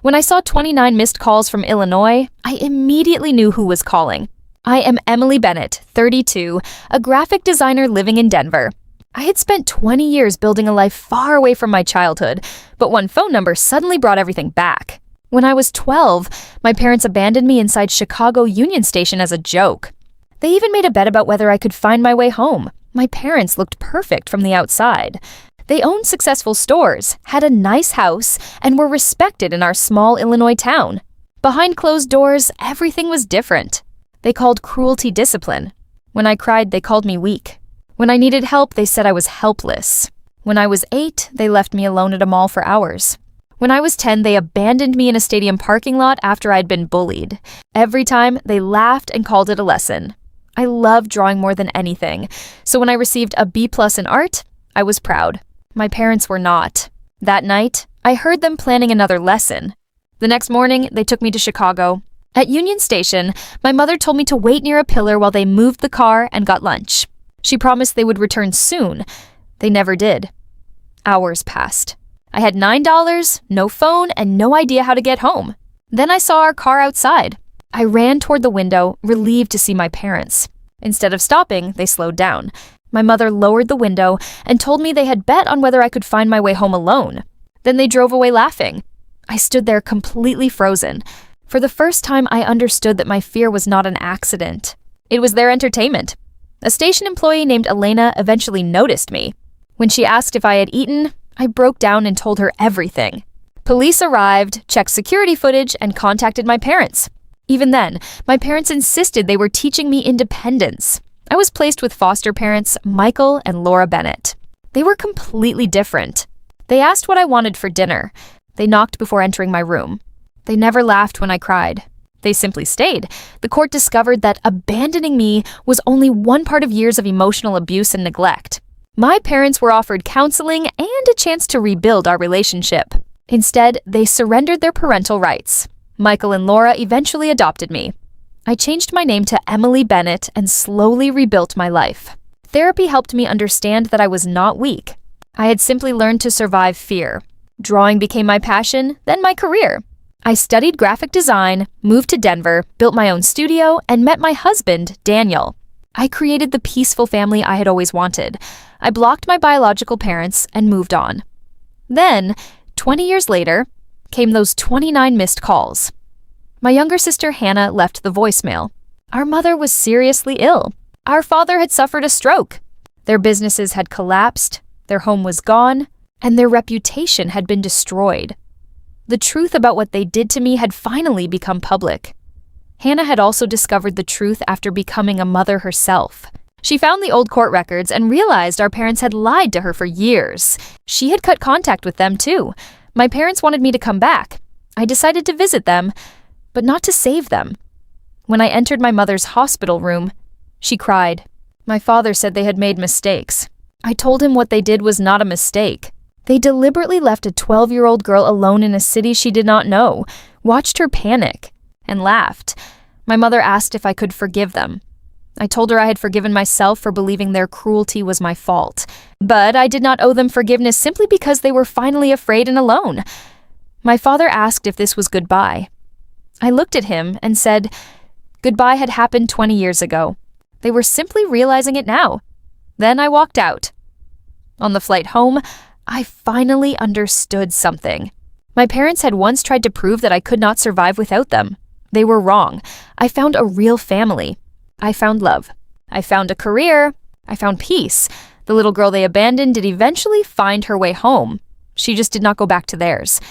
When I saw 29 missed calls from Illinois, I immediately knew who was calling. I am Emily Bennett, 32, a graphic designer living in Denver. I had spent 20 years building a life far away from my childhood, but one phone number suddenly brought everything back. When I was 12, my parents abandoned me inside Chicago Union Station as a joke. They even made a bet about whether I could find my way home. My parents looked perfect from the outside. They owned successful stores, had a nice house, and were respected in our small Illinois town. Behind closed doors, everything was different. They called cruelty discipline. When I cried, they called me weak. When I needed help, they said I was helpless. When I was 8, they left me alone at a mall for hours. When I was 10, they abandoned me in a stadium parking lot after I'd been bullied. Every time, they laughed and called it a lesson. I love drawing more than anything, so when I received a B+ in art, I was proud. My parents were not. That night, I heard them planning another lesson. The next morning, they took me to Chicago. At Union Station, my mother told me to wait near a pillar while they moved the car and got lunch. She promised they would return soon. They never did. Hours passed. I had $9, no phone, and no idea how to get home. Then I saw our car outside. I ran toward the window, relieved to see my parents. Instead of stopping, they slowed down. My mother lowered the window and told me they had bet on whether I could find my way home alone. Then they drove away laughing. I stood there completely frozen. For the first time, I understood that my fear was not an accident. It was their entertainment. A station employee named Elena eventually noticed me. When she asked if I had eaten, I broke down and told her everything. Police arrived, checked security footage, and contacted my parents. Even then, my parents insisted they were teaching me independence. I was placed with foster parents Michael and Laura Bennett. They were completely different. They asked what I wanted for dinner. They knocked before entering my room. They never laughed when I cried. They simply stayed. The court discovered that abandoning me was only one part of years of emotional abuse and neglect. My parents were offered counseling and a chance to rebuild our relationship. Instead, they surrendered their parental rights. Michael and Laura eventually adopted me. I changed my name to Emily Bennett and slowly rebuilt my life. Therapy helped me understand that I was not weak. I had simply learned to survive fear. Drawing became my passion, then my career. I studied graphic design, moved to Denver, built my own studio, and met my husband, Daniel. I created the peaceful family I had always wanted. I blocked my biological parents and moved on. Then, 20 years later, came those 29 missed calls. My younger sister Hannah left the voicemail. Our mother was seriously ill. Our father had suffered a stroke. Their businesses had collapsed, their home was gone, and their reputation had been destroyed. The truth about what they did to me had finally become public. Hannah had also discovered the truth after becoming a mother herself. She found the old court records and realized our parents had lied to her for years. She had cut contact with them too. My parents wanted me to come back. I decided to visit them, but not to save them. When I entered my mother's hospital room, she cried. My father said they had made mistakes. I told him what they did was not a mistake. They deliberately left a 12-year-old girl alone in a city she did not know, watched her panic, and laughed. My mother asked if I could forgive them. I told her I had forgiven myself for believing their cruelty was my fault, but I did not owe them forgiveness simply because they were finally afraid and alone. My father asked if this was goodbye. I looked at him and said, goodbye had happened 20 years ago. They were simply realizing it now. Then I walked out. On the flight home, I finally understood something. My parents had once tried to prove that I could not survive without them. They were wrong. I found a real family. I found love. I found a career. I found peace. The little girl they abandoned did eventually find her way home. She just did not go back to theirs.